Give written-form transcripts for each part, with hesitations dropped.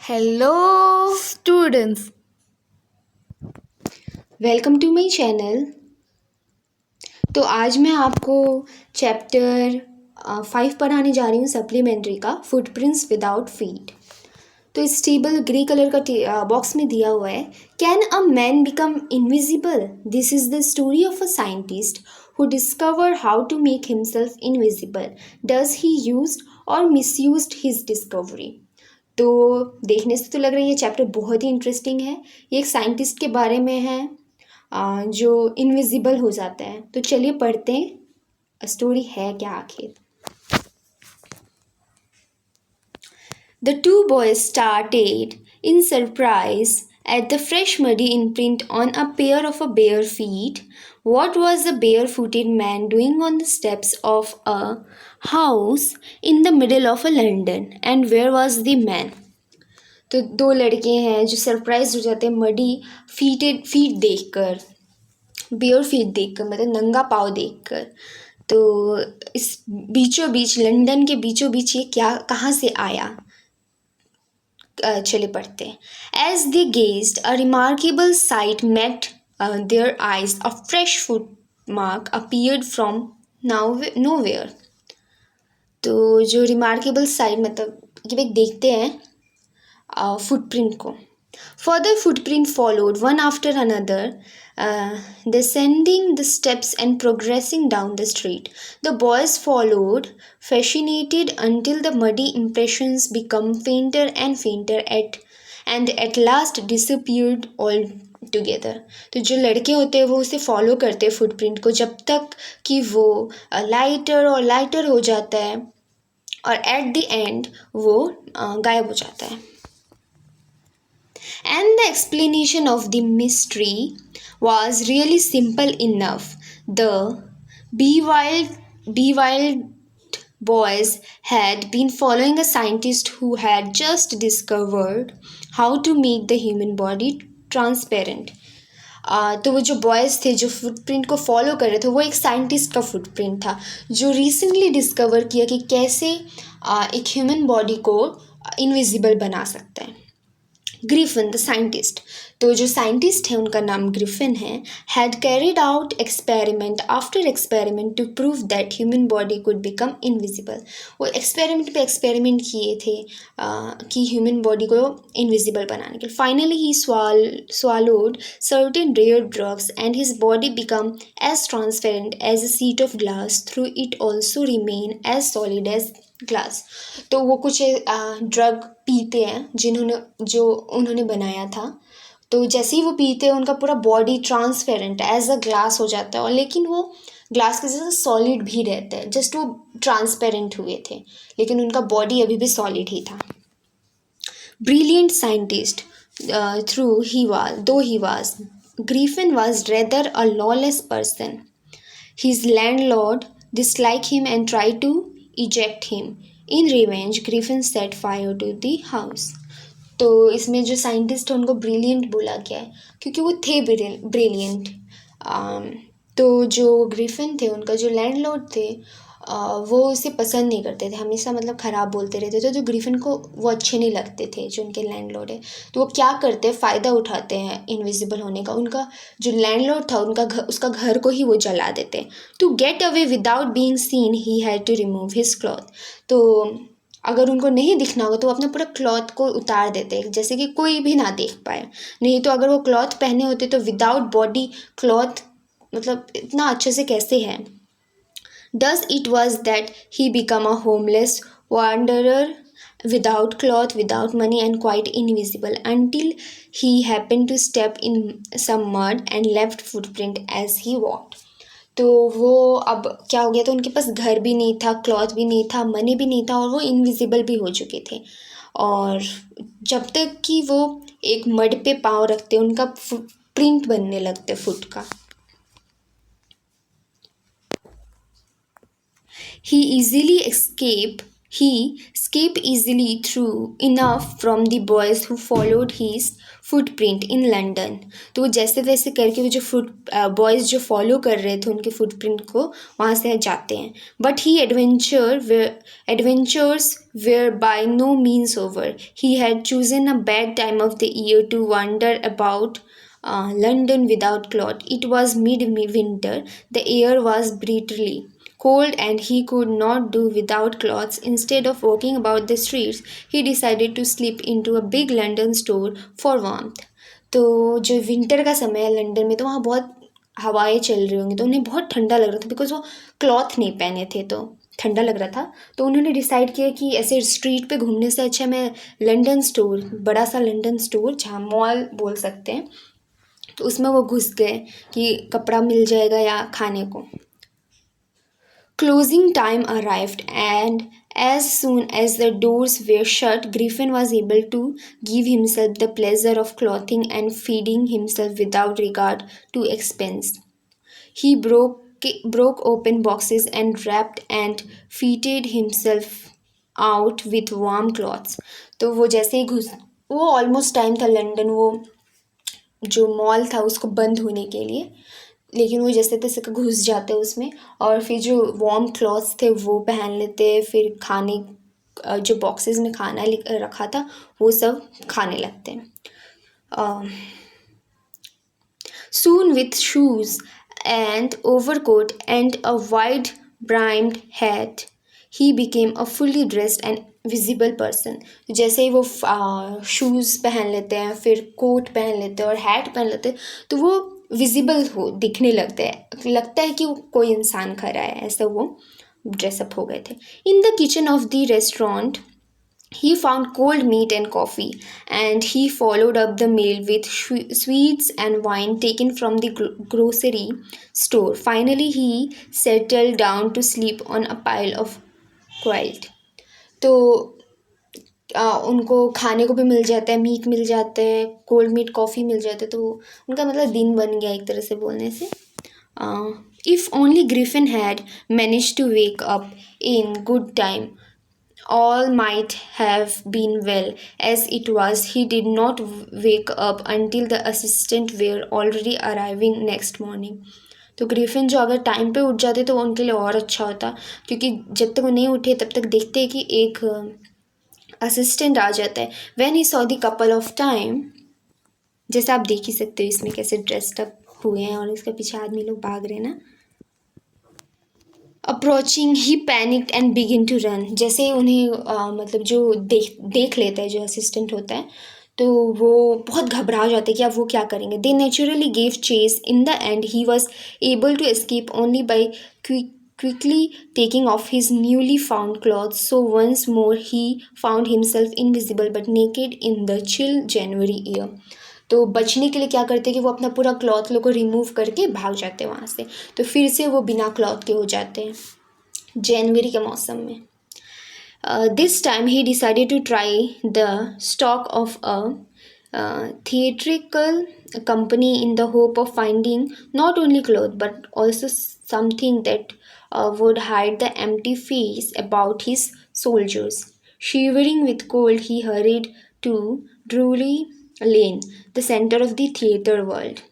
Hello students, welcome to my channel. तो आज मैं आपको चैप्टर 5 पढ़ाने जा रही हूँ सप्लीमेंट्री का, फुटप्रिंट्स विदाउट फीट। तो इस टेबल ग्रे कलर का बॉक्स में दिया हुआ है, can a man become invisible? This is the story of a scientist who discovered how to make himself invisible. Does he used or misused his discovery? तो देखने से तो लग रहा है ये चैप्टर बहुत ही इंटरेस्टिंग है। ये एक साइंटिस्ट के बारे में है जो इनविजिबल हो जाता है। तो चलिए पढ़ते हैं स्टोरी है क्या आखिर। The two boys started in surprise at the fresh muddy imprint on a pair of bare feet. What was the barefooted man doing on the steps of a house in the middle of London? And where was the man? तो दो लड़के हैं जो surprise हो जाते हैं muddy feet देखकर, bare feet देखकर, मतलब नंगा पाँव देखकर। तो इस बीचों बीच, लंदन के बीचों बीच ये क्या कहाँ से आया? चले पढ़ते हैं। As they gazed a remarkable sight met their eyes, a fresh foot mark appeared from nowhere. तो जो रिमार्केबल साइट मतलब कि भाई देखते हैं footprint को. Further footprint followed one after another, descending the steps and progressing down the street. The boys followed, fascinated until the muddy impressions became fainter and fainter and at last disappeared altogether. तो जो लड़के होते हैं वो उसे follow करते हैं footprint को जब तक कि वो लाइटर और लाइटर हो जाता है और एट द एंड वो गायब हो जाता है। And the explanation of the mystery was really simple enough. The bewildered boys had been following a scientist who had just discovered how to make the human body transparent. तो वो जो boys थे जो फुटप्रिंट को follow कर रहे थे वो एक साइंटिस्ट का फुटप्रिंट था जो रिसेंटली डिस्कवर किया कि कैसे एक ह्यूमन बॉडी को इनविजिबल बना सकता है। ग्रिफिन द साइंटिस्ट, तो जो साइंटिस्ट है उनका नाम ग्रिफिन है, had carried out experiment after experiment to prove that human body could become invisible. वो एक्सपेरिमेंट पे एक्सपेरिमेंट किए थे कि ह्यूमन बॉडी को इनविजिबल बनाने के लिए। Finally he swallowed certain rare drugs and his body become as transparent as a sheet of glass, through it also remain as solid as glass. तो वो कुछ ड्रग पीते हैं जो उन्होंने बनाया था। तो जैसे ही वो पीते हैं उनका पूरा body transparent as a glass हो जाता है, और लेकिन वो ग्लास के जैसे सॉलिड भी रहता है। जस्ट वो ट्रांसपेरेंट हुए थे लेकिन उनका बॉडी अभी भी सॉलिड ही था। Brilliant scientist though he was, Griffin was rather a lawless person. His landlord disliked him and tried to eject him. In revenge, Griffin set fire to the house. तो इसमें जो साइंटिस्ट है उनको brilliant बोला गया है क्योंकि वो थे ब्रिलियंट। तो जो ग्रिफिन थे उनका जो लैंडलॉर्ड थे वो उसे पसंद नहीं करते थे, हमेशा मतलब ख़राब बोलते रहते थे। तो ग्रिफिन को वो अच्छे नहीं लगते थे जो उनके लैंडलॉर्ड है। तो वो क्या करते हैं, फ़ायदा उठाते हैं इनविजिबल होने का। उनका जो लैंडलॉर्ड था उसका घर को ही वो जला देते। To get away without being seen he had to remove his cloth. तो अगर उनको नहीं दिखना होगा तो वो अपना पूरा क्लॉथ को उतार देते हैं जैसे कि कोई भी ना देख पाए। नहीं तो अगर वो क्लॉथ पहने होते तो विदाउट बॉडी क्लॉथ मतलब इतना अच्छे से कैसे है। Thus it was that he became a homeless wanderer without cloth, without money, and quite invisible until he happened to step in some mud and left footprint as he walked. तो वो अब क्या हो गया था, उनके पास घर भी नहीं था, क्लॉथ भी नहीं था, मनी भी नहीं था, और वो इनविजिबल भी हो चुके थे। और जब तक कि वो एक मड पे पाँव रखते उनका प्रिंट बनने लगते फुट का। He easily escaped He escaped easily through enough from the boys who followed his footprint in London. तो वो जैसे तैसे करके वो जो बॉयज़ जो फॉलो कर रहे थे उनके फुटप्रिंट को वहाँ से जाते हैं. But he adventures were by no means over. He had chosen a bad time of the year to wander about London without cloth. It was mid-winter. The air was brutally cold and he could not do without clothes. Instead of walking about the streets, he decided to slip into a big London store for warmth. तो जो winter का समय है London में तो वहाँ बहुत हवाएं चल रही होंगी तो उन्हें बहुत ठंडा लग रहा था बिकॉज वो क्लॉथ नहीं पहने थे तो ठंडा लग रहा था. तो उन्होंने डिसाइड किया कि ऐसे स्ट्रीट पे घूमने से अच्छा मैं लंदन स्टोर, बड़ा सा लंदन स्टोर जहाँ मॉल बोल सकते हैं, तो उसमें वो घुस गए कि कपड़ा मिल जाएगा या खाने को. Closing time arrived, and as soon as the doors were shut, Griffin was able to give himself the pleasure of clothing and feeding himself without regard to expense. He broke open boxes and wrapped and fitted himself out with warm cloths. तो वो जैसे ही वो almost time था London वो जो mall था उसको बंद होने के लिए, लेकिन वो जैसे तैसे घुस जाते उसमें और फिर जो वार्म क्लॉथ्स थे वो पहन लेते, फिर खाने जो बॉक्सेस में खाना रखा था वो सब खाने लगते हैं. Soon with shoes and overcoat and a wide brimmed hat, he became a fully dressed and visible person. जैसे ही वो शूज़ पहन लेते हैं, फिर कोट पहन लेते हैं और हैट पहन लेते हैं तो वो विजिबल दिखने लगते हैं, लगता है कि वो कोई इंसान खड़ा है, ऐसा वो ड्रेसअप हो गए थे. In the kitchen of the restaurant he found cold meat and coffee, and he followed up the meal with sweets and wine taken from the grocery store. Finally, he settled down to sleep on a pile of quilt. तो उनको खाने को भी मिल जाता है, meet मिल जाता है, cold meet coffee मिल जाता है, तो उनका मतलब दिन बन गया एक तरह से बोलने से. If only Griffin had managed to wake up in good time, all might have been well. As it was, he did not wake up until the assistants were already arriving next morning. तो Griffin जो अगर time पे उठ जाते तो उनके लिए और अच्छा होता, क्योंकि जब तक वो नहीं उठे तब तक देखते हैं कि एक असिस्टेंट आ जाता है. When he saw the couple of time, जैसे आप देख ही सकते हो इसमें कैसे ड्रेस्ड अप हुए हैं और इसके पीछे आदमी लोग भाग रहे हैं ना. Approaching he panicked and begin to run. जैसे उन्हें मतलब जो देख लेता है जो असिस्टेंट होता है तो वो बहुत घबरा जाते हैं कि अब वो क्या करेंगे. They naturally gave chase. In the end he was able to escape only by quickly taking off his newly found clothes. So once more he found himself invisible but naked in the chill January air. तो बचने के लिए क्या करते हैं कि वो अपना पूरा क्लॉथ लोग को रिमूव करके भाग जाते हैं वहाँ से, तो फिर से वो बिना क्लॉथ के हो जाते हैं जनवरी के मौसम में. This time he decided to try the stock of a theatrical company in the hope of finding not only clothes but also something that would hide the empty face about his soldiers. Shivering with cold, he hurried to Drury Lane, the center of the theatre world.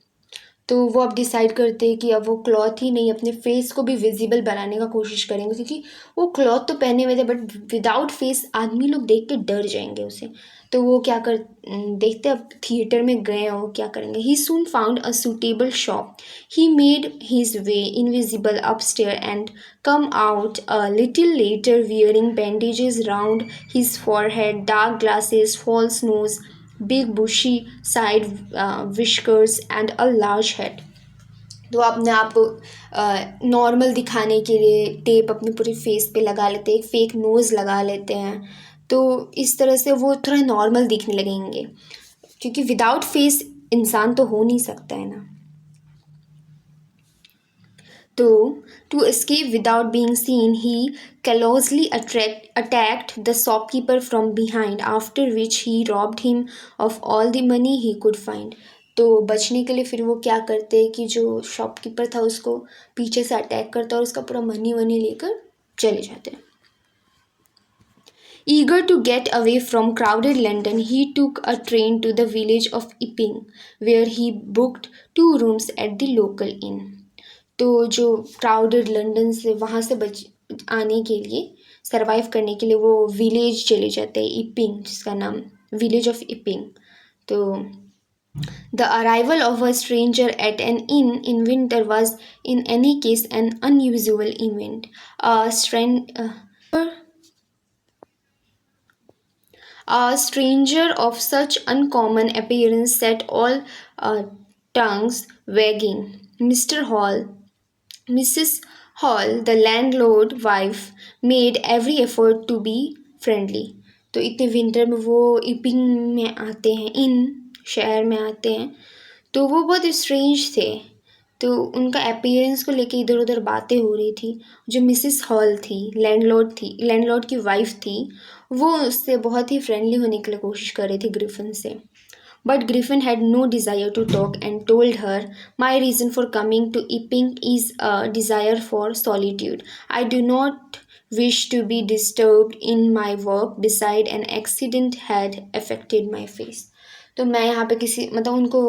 तो वो अब decide करते हैं कि अब वो cloth ही नहीं अपने फेस को भी विजिबल बनाने का कोशिश करेंगे, क्योंकि वो क्लॉथ तो पहने हुए थे बट विदाउट फेस आदमी लोग देख के डर जाएंगे उसे. तो वो क्या कर देखते अब थिएटर में गए हैं वो क्या करेंगे. He soon found a suitable shop. He made his way invisible upstair and come out a little later wearing bandages round his forehead, dark glasses, false nose, big bushy side whiskers and a large head. तो अपने आप normal दिखाने के लिए tape अपने पूरे face पे लगा लेते हैं, एक फेक नोज़ लगा लेते हैं, तो इस तरह से वो थोड़ा नॉर्मल दिखने लगेंगे, क्योंकि विदाउट फेस इंसान तो हो नहीं सकता है ना. तो to escape without being seen, he callously attacked the shopkeeper from behind, after which he robbed him of all the money he could find. तो बचने के लिए फिर वो क्या करते हैं कि जो शॉपकीपर था उसको पीछे से अटैक करता है और उसका पूरा मनी वनी लेकर चले जाते हैं. Eager to get away from crowded London, he took a train to the village of Epping, where he booked 2 rooms at the local inn. तो जो क्राउडेड लंदन से वहाँ से बच आने के लिए सरवाइव करने के लिए वो विलेज चले जाते हैं इपिंग, जिसका नाम विलेज ऑफ इपिंग. तो the arrival of a stranger at an inn in winter was in any case an unusual event. A stranger of such uncommon appearance set all tongues wagging. Mr. Hall, Mrs. Hall, the landlord wife, made every effort to be friendly. तो इतने winter में वो इपिंग में आते हैं, इन शहर में आते हैं, तो वो बहुत स्ट्रेंज थे. तो उनका अपीयरेंस को लेके इधर उधर बातें हो रही थी. जो मिसिस हॉल थी, लैंडलॉर्ड की वाइफ थी, वो उससे बहुत ही फ्रेंडली होने के लिए कोशिश कर रही थी ग्रिफिन से. But Griffin had no desire to talk and told her, "My reason for coming to Epping is a desire for solitude. I do not wish to be disturbed in my work. Besides, an accident had affected my face." तो मैं यहाँ पे किसी उनको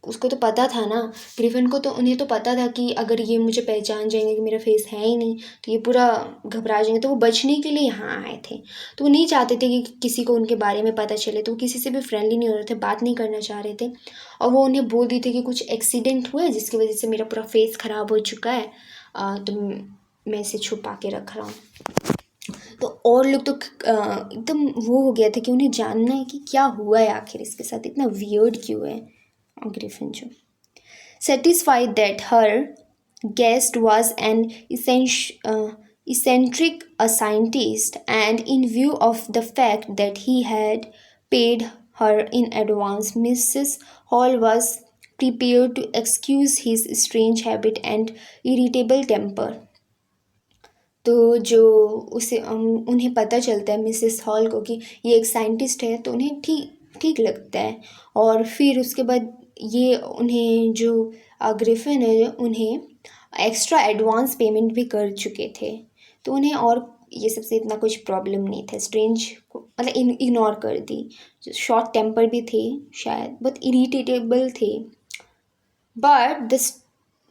उसको तो पता था ना, ग्रिफिन को, तो उन्हें तो पता था कि अगर ये मुझे पहचान जाएंगे कि मेरा फेस है ही नहीं तो ये पूरा घबरा जाएंगे, तो वो बचने के लिए यहाँ आए थे. तो वो नहीं चाहते थे कि किसी को उनके बारे में पता चले, तो वो किसी से भी फ्रेंडली नहीं हो रहे थे, बात नहीं करना चाह रहे थे. और वो उन्हें बोल दी थी कि कुछ एक्सीडेंट हुआ है जिसकी वजह से मेरा पूरा फेस ख़राब हो चुका है, तो मैं इसे छुपा के रख रहा हूँ. तो और लोग तो एकदम वो हो गया था कि उन्हें जानना है कि क्या हुआ है आखिर इसके साथ, इतना वियर्ड क्यों है ग्रिफिन. जो satisfied that her guest was an eccentric a scientist, and in view of the fact that he had paid her in advance, Mrs. Hall was prepared to excuse his strange habit and irritable temper. तो जो उन्हें पता चलता है Mrs hall को कि ये एक साइंटिस्ट है, तो उन्हें ठीक ठीक लगता है. और फिर उसके बाद ये उन्हें जो ग्रिफिन है उन्हें एक्स्ट्रा एडवांस पेमेंट भी कर चुके थे, तो उन्हें और ये सबसे इतना कुछ प्रॉब्लम नहीं था. स्ट्रेंज को इग्नोर कर दी. शॉर्ट टेम्पर भी थे शायद, बहुत इरिटेटेबल थे. But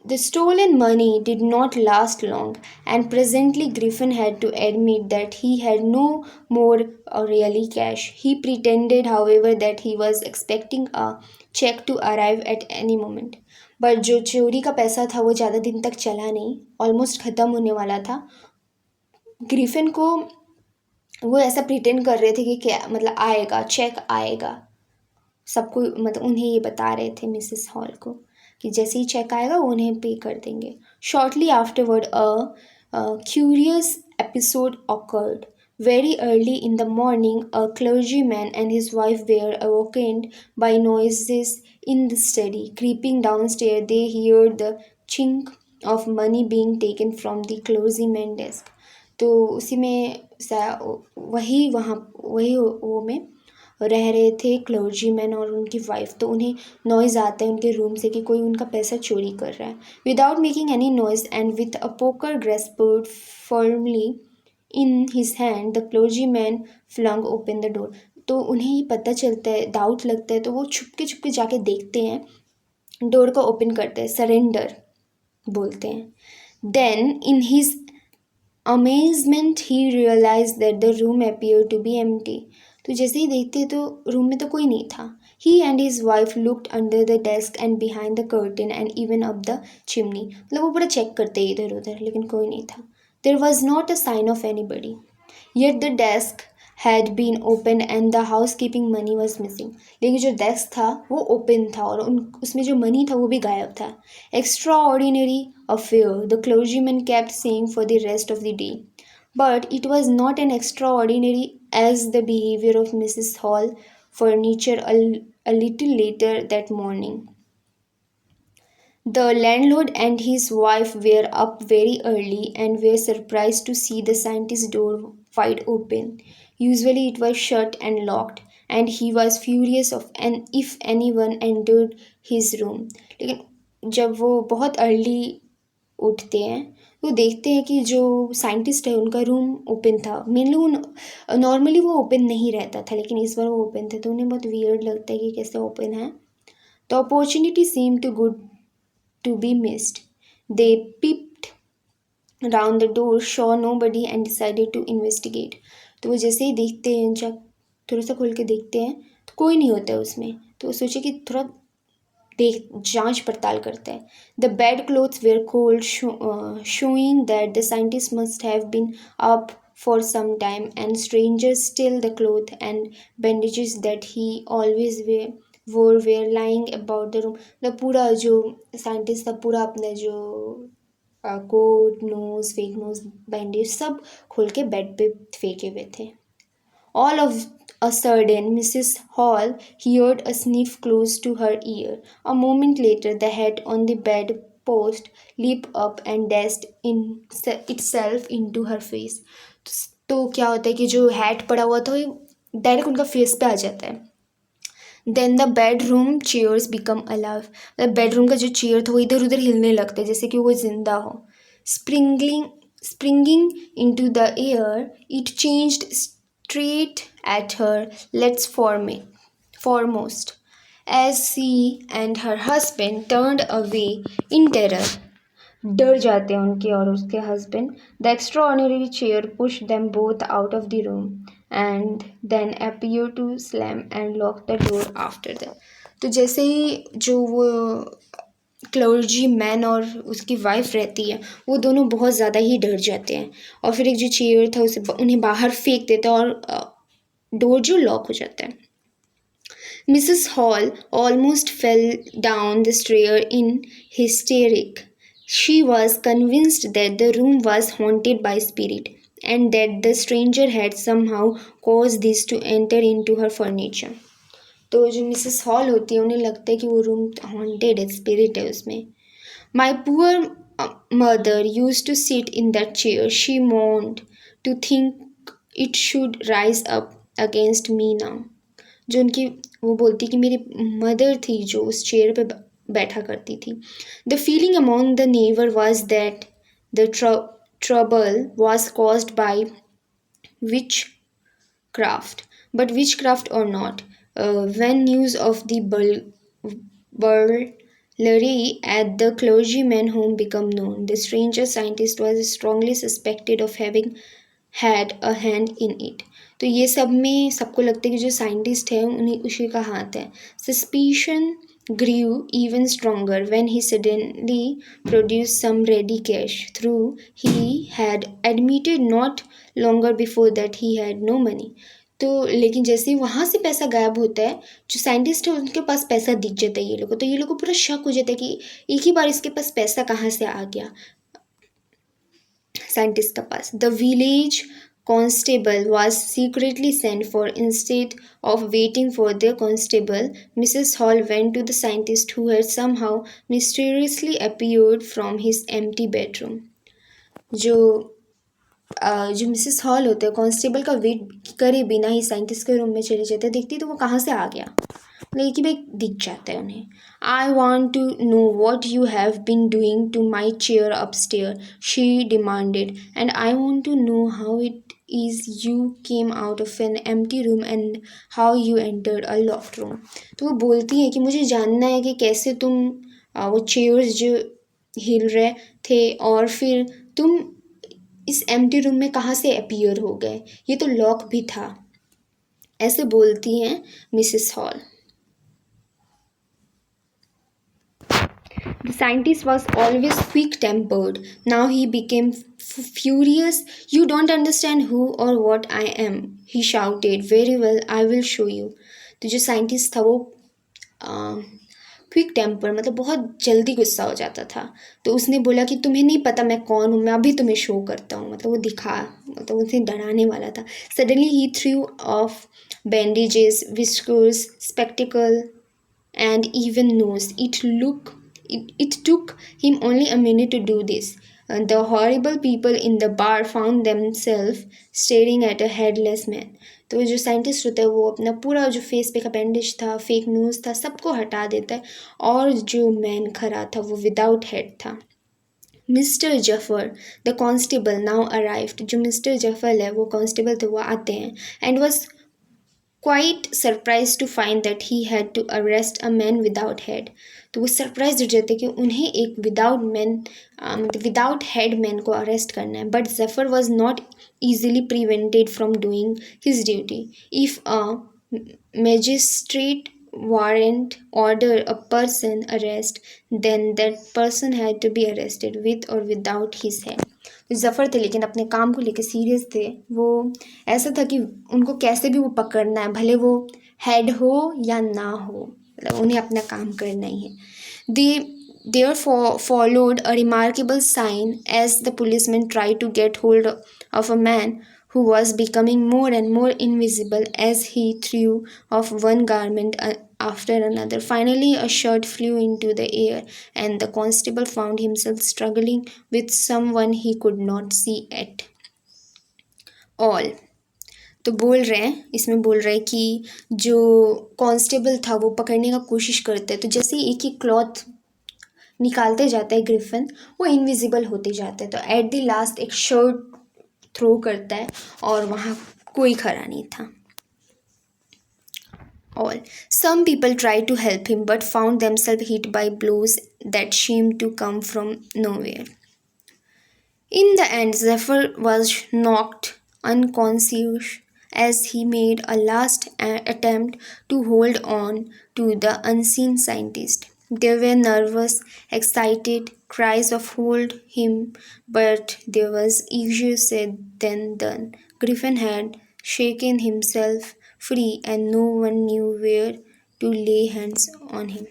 the stolen money did not last long, and presently Griffin had to admit that he had no more really cash. He pretended, however, that he was expecting a check to arrive at any moment. But जो चोरी का पैसा था वो ज़्यादा दिन तक चला नहीं, ऑलमोस्ट ख़त्म होने वाला था. ग्रिफिन को वो ऐसा प्रिटेंड कर रहे थे कि क्या आएगा, चेक आएगा. सबको उन्हें ये बता रहे थे मिसेस हॉल को कि जैसे ही चेक आएगा वो उन्हें पे कर देंगे. Shortly afterward a curious episode occurred. Very early in the morning, a clergyman and his wife were awakened by noises in the study. Creeping downstairs, they heard the chink of money being taken from the clergyman's desk. तो उसी में वही वो में रह रहे थे clergyman और उनकी वाइफ. तो उन्हें नॉइज़ आता है उनके रूम से कि कोई उनका पैसा चोरी कर रहा है. Without making any noise and with a poker grasped firmly in his hand, the clergyman flung open the door. तो उन्हें ये पता चलता है, डाउट लगता है, तो वो छुपके छुपके जाके देखते हैं, डोर को ओपन करते हैं, सरेंडर बोलते हैं. Then in his amazement he realized that the room appeared to be empty. तो जैसे ही देखते तो रूम में तो कोई नहीं था. He and his wife looked under the desk and behind the curtain and even up the chimney. वो पूरा चेक करते इधर उधर, लेकिन कोई नहीं था. There was not a sign of anybody. Yet the desk had been open and the housekeeping money was missing. लेकिन जो डेस्क था वो ओपन था और उसमें जो मनी था वो भी गायब था. Extraordinary affair, the clergyman kept saying for the rest of the day. But it was not as extraordinary as the behavior of Mrs. Hall furniture a little later that morning. The landlord and his wife were up very early and were surprised to see the scientist's door wide open. Usually it was shut and locked, and he was furious if anyone entered his room. लेकिन जब वो बहुत early उठते हैं वो देखते हैं कि जो साइंटिस्ट है उनका रूम ओपन था। मेनली वो नॉर्मली वो ओपन नहीं रहता था, लेकिन इस बार वो ओपन थे, तो उन्हें बहुत वियर्ड लगता है कि कैसे ओपन है। The opportunity seem too good to be missed. They peeped round the door, saw nobody and decided to investigate। तो वो जैसे ही देखते हैं, जब थोड़ा सा खोल के देखते हैं तो कोई नहीं होता है उसमें, तो वो सोचे कि थोड़ा देख जांच पड़ताल करते हैं। The bed clothes were cold, showing that the scientist must have been up for some time, and strangers still the cloth and bandages that he always wore were lying about the room। the पूरा जो scientist था पूरा अपना जो coat, nose, fake nose, bandage सब खोल के bed पे फेंके हुए थे। All of a sudden, Mrs. Hall heard a sniff close to her ear. A moment later, the head on the bed post leaped up and dashed itself into her face। तो क्या होता है कि जो हैट पड़ा हुआ था वो डायरेक्ट उनका फेस पे आ जाता है। Then the bedroom chairs become alive. Bedroom का जो चेयर था वो इधर उधर हिलने लगता है जैसे कि वो जिंदा हो। Springing into the air, it changed straight at her legs foremost, as she and her husband turned away in terror। डर जाते हैं उनके और उसके husband. The extraordinary chair push them both out of the room and then appear to slam and lock the door after them. तो जैसे ही जो वो क्लर्जी मैन और उसकी वाइफ रहती है वो दोनों बहुत ज़्यादा ही डर जाते हैं, और फिर एक जो चेयर था उसे उन्हें बाहर फेंक देते हैं और डोर जो लॉक हो जाता है। Mrs. Hall almost fell down the stair in hysteric। She was convinced that the room was haunted by spirit and that the stranger had somehow caused this to enter into her furniture। तो जो Mrs hall होती है उन्हें लगता है कि वो room haunted है, स्पिरिट है उसमें। My poor mother use to sit in that chair, she moaned to think it should rise up against me now. जो उनकी वो बोलती कि मेरी मदर थी जो उस चेयर पे बैठा करती थी। The feeling among the neighbour was that the trouble was caused by which craft, but witchcraft or not, when news of the burglary at the clergyman home became known, the stranger scientist was strongly suspected of having had a hand in it। तो ये सब में सबको लगता है कि जो scientist है उन्हें उसी का हाथ है। Suspicion grew even stronger when he suddenly produced some ready cash, through he had admitted not longer before that he had no money। तो लेकिन जैसे ही वहाँ से पैसा गायब होता है, जो साइंटिस्ट है उनके पास पैसा दिख जाता है ये लोगों को, तो ये लोगों को पूरा शक हो जाता है कि एक ही बार इसके पास पैसा कहाँ से आ गया साइंटिस्ट के पास। The village constable was secretly sent for। Instead of waiting for the constable, Mrs. Hall went to the scientist who had somehow mysteriously appeared from his empty bedroom। जो जो मिसेस हॉल होते हैं constable का wait करे बिना ही scientist के room में चले जाते हैं, देखती तो वो कहाँ से आ गया, मतलब कि भाई दिख जाता है उन्हें। I want to know what you have been doing to my chair upstair, she demanded, and I want to know how it is you came out of an empty room and how you entered a loft room. तो वो बोलती है कि मुझे जानना है कि कैसे तुम वो चेयर्स जो हिल रहे थे और फिर तुम इस एम्प्टी रूम में कहाँ से अपीयर हो गए, ये तो लॉक भी था। ऐसे बोलती हैं Mrs hall. The scientist was always quick-tempered. Now he became furious. You don't understand who or what I am, he shouted. Very well, I will show you। तो जो साइंटिस्ट था वो क्विक टेम्पर मतलब बहुत जल्दी गुस्सा हो जाता था, तो उसने बोला कि तुम्हें नहीं पता मैं कौन हूँ, मैं अभी तुम्हें शो करता हूँ। मतलब वो दिखा, मतलब उसे डराने वाला था। Suddenly he through of bandages, whiskers, spectacle and even nose। It took him only a minute to do this। The horrible people in the bar found themselves staring at a headless man। तो जो scientist होता है वो अपना पूरा जो face पे का बैंडेज था, फेक न्यूज़ था, सबको हटा देता है, और जो मैन खड़ा था वो विदाउट हेड था। Mister Zafar the constable now arrived. जो मिस्टर जफर है वो कांस्टेबल थे, वो आते हैं and was quite surprised to find that he had to arrest a man without head। तो वो सरप्राइज हो जाते कि उन्हें एक विदाउट हेड मैन को अरेस्ट करना है। But Zafar was not easily prevented from doing his duty। If a magistrate warrant order a person arrest, then that person had to be arrested with or without his head। Zafar थे लेकिन अपने काम को लेकर serious थे। वो ऐसा था कि उनको कैसे भी वो पकड़ना है, भले वो हेड हो या ना हो, मतलब उन्हें अपना काम करना ही है। दे therefore followed a remarkable sign as the policemen tried to get hold of a man who was becoming more and more invisible as he threw off one garment after another। Finally, a shirt flew into the air, and the constable found himself struggling with someone he could not see at all। तो बोल रहे हैं, इसमें बोल रहे हैं कि जो कांस्टेबल था वो पकड़ने का कोशिश करते हैं, तो जैसे ही एक एक क्लॉथ निकालते जाता है ग्रिफिन, वो इनविजिबल होते जाते हैं। तो एट द लास्ट एक शर्ट थ्रो करता है और वहाँ कोई खड़ा नहीं था। All. Some people tried to help him but found themselves hit by blows that seemed to come from nowhere। In the end, Zephyr was knocked unconscious as he made a last attempt to hold on to the unseen scientist। There were nervous, excited cries of hold him, but there was easier said than done। Griffin had shaken himself free and no one knew where to lay hands on him।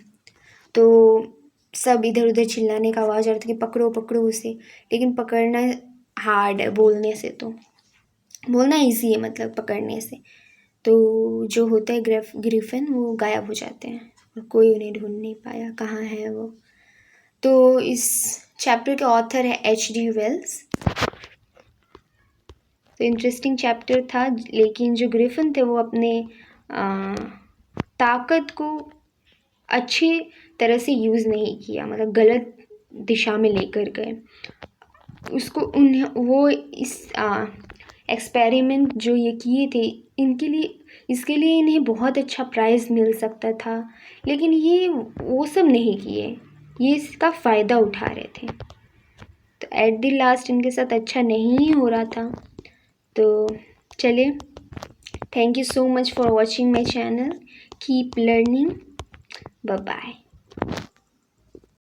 तो सब इधर उधर चिल्लाने का आवाज़ आ रहा था कि पकड़ो पकड़ो उसे, लेकिन पकड़ना हार्ड है बोलने से, तो बोलना ईजी है मतलब पकड़ने से। तो जो होता है ग्रिफिन वो गायब हो जाते हैं और कोई उन्हें ढूंढ नहीं पाया कहाँ है वो। तो इस चैप्टर के ऑथर है H.G. वेल्स। तो इंटरेस्टिंग चैप्टर था, लेकिन जो ग्रिफिन थे वो अपने ताकत को अच्छी तरह से यूज़ नहीं किया, मतलब गलत दिशा में लेकर गए उसको। वो इस एक्सपेरिमेंट जो ये किए थे इसके लिए इन्हें बहुत अच्छा प्राइज़ मिल सकता था, लेकिन ये वो सब नहीं किए, ये इसका फ़ायदा उठा रहे थे। तो एट द लास्ट इनके साथ अच्छा नहीं हो रहा था। तो चलिए, thank you so much for watching my channel, keep learning, bye bye.